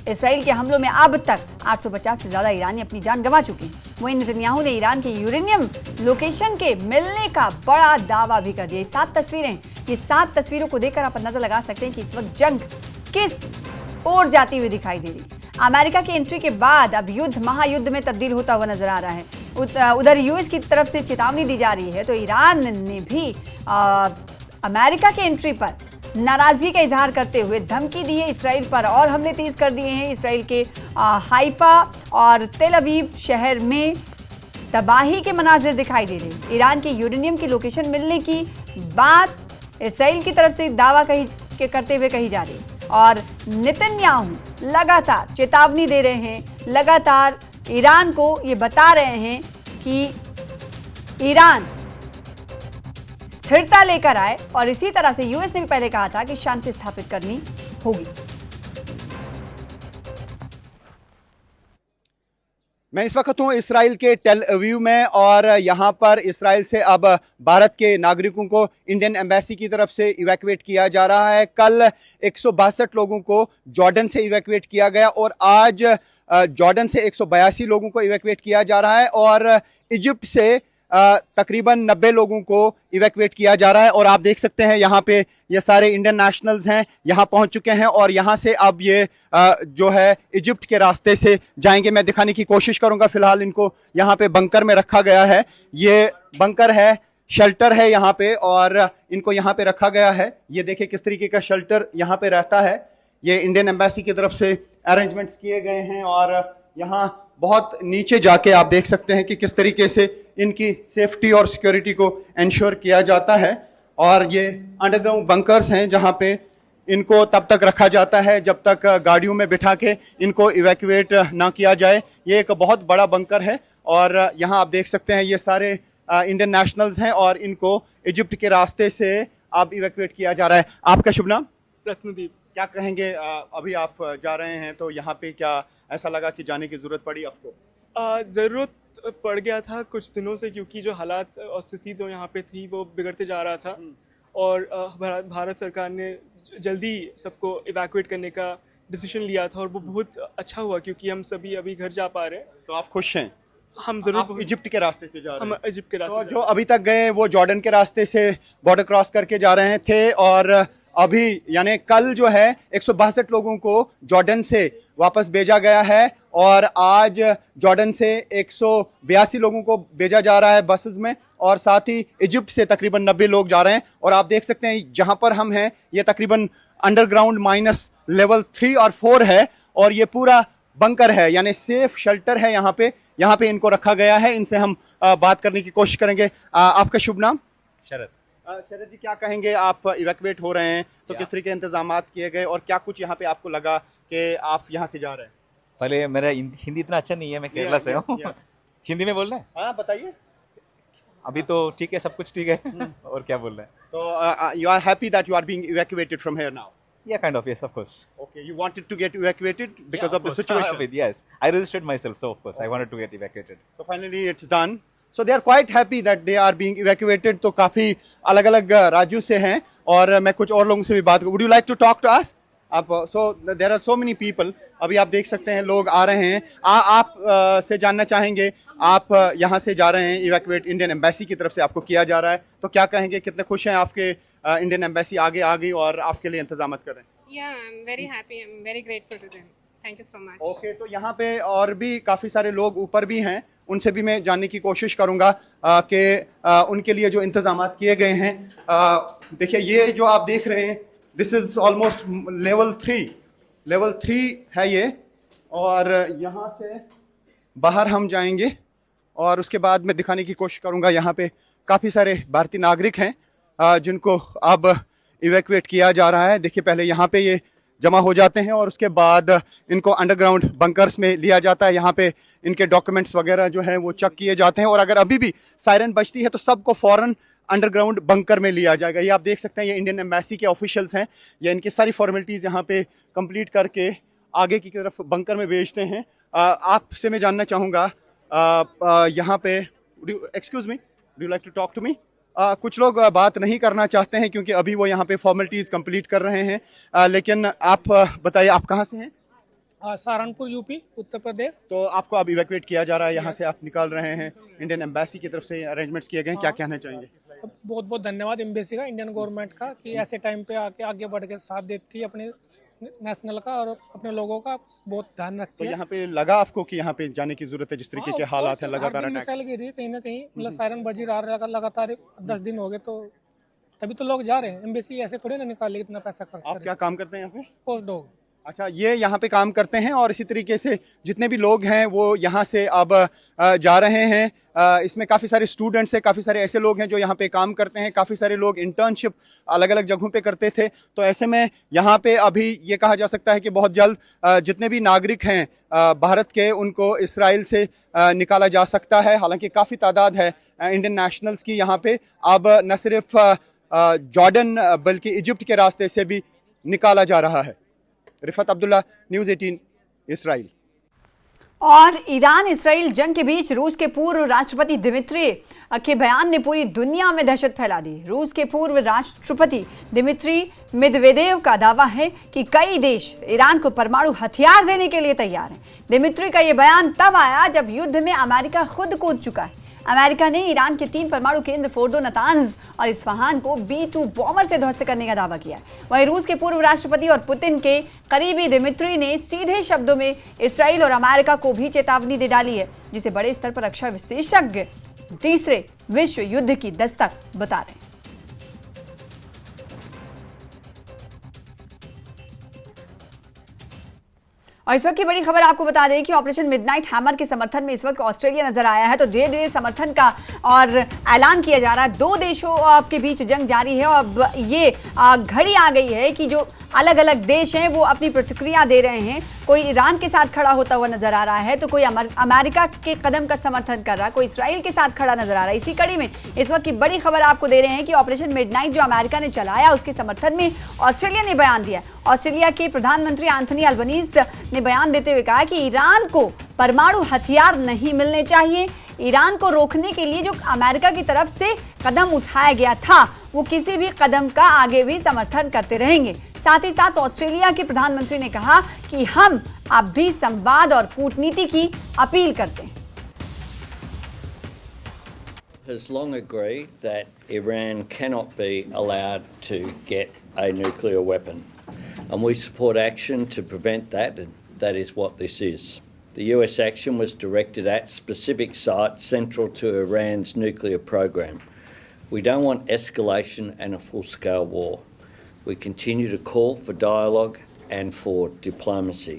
Israel के हमलों में अब तक 850 से ज्यादा ईरानी अपनी जान गंवा चुके हैं। वहीं नेतन्याहू ने ईरान के यूरेनियम लोकेशन के मिलने का बड़ा दावा भी कर दिया। ये 7 तस्वीरों को देखकर आप अंदाजा लगा सकते हैं कि इस वक्त जंग किस ओर जाती हुई दिखाई दे रही। अमेरिका की एंट्री के बाद अब युद्ध महायुद्ध में तब्दील होता हुआ नजर आ रहा है। उधर यूएस की तरफ से चेतावनी दी जा रही है, तो ईरान ने भी अमेरिका की एंट्री पर नाराजगी का इजहार करते हुए धमकी दी है इसराइल पर और हमले तेज कर दिए हैं। इसराइल के हाइफा और तेल अवीव शहर में तबाही के मनाजिर दिखाई दे रहे हैं। ईरान के यूरेनियम की लोकेशन मिलने की बात इसराइल की तरफ से दावा करते हुए कही जा रही है और नेतन्याहू लगातार चेतावनी दे रहे हैं, लगातार ईरान को ये बता रहे हैं कि ईरान स्थिरता लेकर आए और इसी तरह से यूएस ने भी पहले कहा था कि शांति स्थापित करनी होगी। मैं इस वक्त हूँ इसराइल के टेल अवीव में और यहाँ पर इसराइल से अब भारत के नागरिकों को इंडियन एम्बेसी की तरफ से इवैक्यूएट किया जा रहा है। कल 162 लोगों को जॉर्डन से इवैक्यूएट किया गया और आज जॉर्डन से 182 लोगों को इवैक्यूएट किया जा रहा है और इजिप्ट से तकरीबन 90 लोगों को इवैक्यूएट किया जा रहा है। और आप देख सकते हैं यहाँ पे ये सारे इंडियन नेशनल्स हैं, यहाँ पहुँच चुके हैं और यहाँ से अब ये जो है इजिप्ट के रास्ते से जाएंगे। मैं दिखाने की कोशिश करूँगा। फिलहाल इनको यहाँ पे बंकर में रखा गया है। ये बंकर है, शेल्टर है यहाँ पे और इनको यहाँ पे रखा गया है। ये देखिए किस तरीके का शेल्टर यहाँ पे रहता है। ये इंडियन एम्बेसी की तरफ से अरेंजमेंट्स किए गए हैं और यहाँ बहुत नीचे जाके आप देख सकते हैं कि किस तरीके से इनकी सेफ्टी और सिक्योरिटी को इंश्योर किया जाता है। और ये अंडरग्राउंड बंकर्स हैं जहां पे इनको तब तक रखा जाता है जब तक गाड़ियों में बिठा के इनको इवैक्यूएट ना किया जाए। ये एक बहुत बड़ा बंकर है और यहाँ आप देख सकते हैं ये सारे इंडियन नेशनल्स हैं और इनको इजिप्ट के रास्ते से अब इवैक्यूएट किया जा रहा है। आपका शुभ नाम? रत्नदीप। क्या कहेंगे, अभी आप जा रहे हैं तो यहाँ पे क्या ऐसा लगा कि जाने की जरूरत पड़ी आपको? ज़रूरत पड़ गया था कुछ दिनों से, क्योंकि जो हालात और स्थिति तो यहाँ पे थी वो बिगड़ते जा रहा था और भारत सरकार ने जल्दी सबको इवैक्यूएट करने का डिसीजन लिया था और वो बहुत अच्छा हुआ क्योंकि हम सभी अभी घर जा पा रहे हैं। तो आप खुश हैं? हम जरूर इजिप्ट के रास्ते से जा रहे हैं? हम इजिप्ट के रास्ते तो जो अभी तक गए वो जॉर्डन के रास्ते से बॉर्डर क्रॉस करके जा रहे थे और अभी यानी कल जो है 162 लोगों को जॉर्डन से वापस भेजा गया है और आज जॉर्डन से 182 लोगों को भेजा जा रहा है बसेस में और साथ ही इजिप्ट से तकरीबन 90 लोग जा रहे हैं। और आप देख सकते हैं जहां पर हम हैं ये तकरीबन अंडरग्राउंड माइनस लेवल 3 और 4 है और ये पूरा बंकर है यानी सेफ शेल्टर है। यहाँ पे इनको रखा गया है। इनसे हम बात करने की कोशिश करेंगे। आपका शुभ नाम? शरद। शरद जी, क्या कहेंगे, आप इवैक्यूएट हो रहे हैं तो किस तरह के इंतजाम किए गए और क्या कुछ यहाँ पे आपको लगा कि आप यहाँ से जा रहे हैं? पहले मेरा हिंदी इतना अच्छा नहीं है, मैं केरला से हूँ। हिंदी में बोलना है? हाँ बताइए। अभी तो ठीक है, सब कुछ ठीक है। और क्या बोल रहे हैं? तो you are happy that you are being evacuated from here now? Yeah, kind of, yes, of course. Okay, you wanted to get evacuated because Yeah, of the course. situation? Yes, I registered myself, so of course I wanted to get evacuated. So finally it's done. So they are quite happy that they are being evacuated. तो काफी अलग-अलग राज्यों से हैं और मैं कुछ और लोगों से भी बात करूँ। Would you like to talk to us? आप so there are so many people. अभी आप देख सकते हैं लोग आ रहे हैं। आप से जानना चाहेंगे, आप यहाँ से जा रहे हैं इवैक्यूएट इंडियन एम्बेसी की तरफ से आपको किया जा रहा है, तो क्या कहेंगे, कितने खुश हैं आपके इंडियन एम्बेसी आगे आ गई और आपके लिए इंतजाम कर रहे हैं? Yeah, I'm very happy. I'm very grateful to them. Thank you so much. Okay, तो यहाँ पे और भी काफ़ी सारे लोग ऊपर भी हैं, उनसे भी मैं जानने की कोशिश करूँगा कि उनके लिए जो इंतजाम किए गए हैं। देखिए ये जो आप देख रहे हैं दिस इज़ ऑलमोस्ट लेवल 3 है ये और यहाँ से बाहर हम जाएंगे और उसके बाद मैं दिखाने की कोशिश करूँगा। यहाँ पे काफ़ी सारे भारतीय नागरिक हैं जिनको अब इवैक्यूएट किया जा रहा है। देखिए पहले यहाँ पे ये जमा हो जाते हैं और उसके बाद इनको अंडरग्राउंड बंकर्स में लिया जाता है। यहाँ पे इनके डॉक्यूमेंट्स वगैरह जो है वो चेक किए जाते हैं और अगर अभी भी सायरन बजती है तो सबको फ़ौरन अंडरग्राउंड बंकर में लिया जाएगा। ये आप देख सकते हैं ये इंडियन एम्बेसी के ऑफिशियल्स हैं, ये इनकी सारी फॉर्मेलिटीज़ यहाँ पे कंप्लीट करके आगे की तरफ बंकर में भेजते हैं। आपसे मैं जानना चाहूँगा यहाँ पे, excuse me, do you like to talk to me? कुछ लोग बात नहीं करना चाहते हैं क्योंकि अभी वो यहाँ पे फॉर्मेलिटीज़ कंप्लीट कर रहे हैं। लेकिन आप बताइए, आप कहाँ से हैं? सहारनपुर यूपी उत्तर प्रदेश। तो आपको अब इवैक्यूएट किया जा रहा है, यहाँ से आप निकाल रहे हैं, इंडियन एम्बेसी की तरफ से अरेंजमेंट्स किए गए हैं, क्या कहना चाहेंगे? बहुत बहुत धन्यवाद एम्बेसी का, इंडियन गवर्नमेंट का, कि ऐसे टाइम पे आके आगे बढ़ के साथ देती है अपने नेशनल का और अपने लोगों का बहुत ध्यान रखती तो है। यहाँ पे लगा आपको कि यहाँ पे जाने की जरूरत है, जिस तरीके के हालात हैं, लगातार अटैक? मिसाइल गिरी कहीं ना कहीं, मतलब सायरन बजी रहा है लगातार 10 दिन हो गए, तो तभी तो लोग जा रहे हैं। एम्बेसी ऐसे थोड़ी ना निकाल लेगी इतना पैसा खर्च आप करे। क्या काम करते हैं यहाँ पे? Post dog. अच्छा, ये यहाँ पे काम करते हैं और इसी तरीके से जितने भी लोग हैं वो यहाँ से अब जा रहे हैं। इसमें काफ़ी सारे स्टूडेंट्स हैं, काफ़ी सारे ऐसे लोग हैं जो यहाँ पे काम करते हैं, काफ़ी सारे लोग इंटर्नशिप अलग अलग जगहों पे करते थे। तो ऐसे में यहाँ पे अभी ये कहा जा सकता है कि बहुत जल्द जितने भी नागरिक हैं भारत के, उनको इसराइल से निकाला जा सकता है। हालांकि काफ़ी तादाद है इंडियन नेशनल्स की यहाँ पे। अब न सिर्फ जॉर्डन बल्कि इजिप्ट के रास्ते से भी निकाला जा रहा है। Rifat Abdullah, news 18, Israel. और ईरान इसराइल जंग के बीच रूस के पूर्व राष्ट्रपति दिमित्री के बयान ने पूरी दुनिया में दहशत फैला दी। रूस के पूर्व राष्ट्रपति दिमित्री मेदवेदेव का दावा है कि कई देश ईरान को परमाणु हथियार देने के लिए तैयार हैं। दिमित्री का यह बयान तब आया जब युद्ध में अमेरिका खुद कूद चुका है। अमेरिका ने ईरान के 3 परमाणु केंद्र फोर्डो, नतांज और इस्फहान को B-2 बॉम्बर से ध्वस्त करने का दावा किया है। वहीं रूस के पूर्व राष्ट्रपति और पुतिन के करीबी दिमित्री ने सीधे शब्दों में इसराइल और अमेरिका को भी चेतावनी दे डाली है, जिसे बड़े स्तर पर रक्षा विशेषज्ञ तीसरे विश्व युद्ध की दस्तक बता रहे हैं। और इस वक्त की बड़ी खबर आपको बता दें कि ऑपरेशन मिडनाइट हैमर के समर्थन में इस वक्त ऑस्ट्रेलिया नजर आया है। तो धीरे धीरे समर्थन का और ऐलान किया जा रहा है। 2 देशों के बीच जंग जारी है और अब ये घड़ी आ गई है कि जो अलग अलग देश हैं वो अपनी प्रतिक्रिया दे रहे हैं। कोई ईरान के साथ खड़ा होता हुआ नजर आ रहा है, तो कोई अमेरिका के कदम का समर्थन कर रहा है, कोई इसराइल के साथ खड़ा नजर आ रहा है। इसी कड़ी में इस वक्त की बड़ी खबर आपको दे रहे हैं कि ऑपरेशन मिडनाइट जो अमेरिका ने चलाया, उसके समर्थन में ऑस्ट्रेलिया ने बयान दिया। ऑस्ट्रेलिया के प्रधानमंत्री एंथनी अल्बनीज ने बयान देते हुए कहा कि ईरान को परमाणु हथियार नहीं मिलने चाहिए। ईरान को रोकने के लिए जो अमेरिका की तरफ से कदम उठाया गया था, वो किसी भी कदम का आगे भी समर्थन करते रहेंगे। साथ ही साथ ऑस्ट्रेलिया के प्रधानमंत्री ने कहा कि हम अब भी संवाद और कूटनीति की अपील करते हैं। Has long agreed that Iran cannot be allowed to get a nuclear weapon, and we support action to prevent that, and that is what this is. The US action was directed at specific sites central to Iran's nuclear program. We don't want escalation and a full-scale war. We continue to call for dialogue and for diplomacy.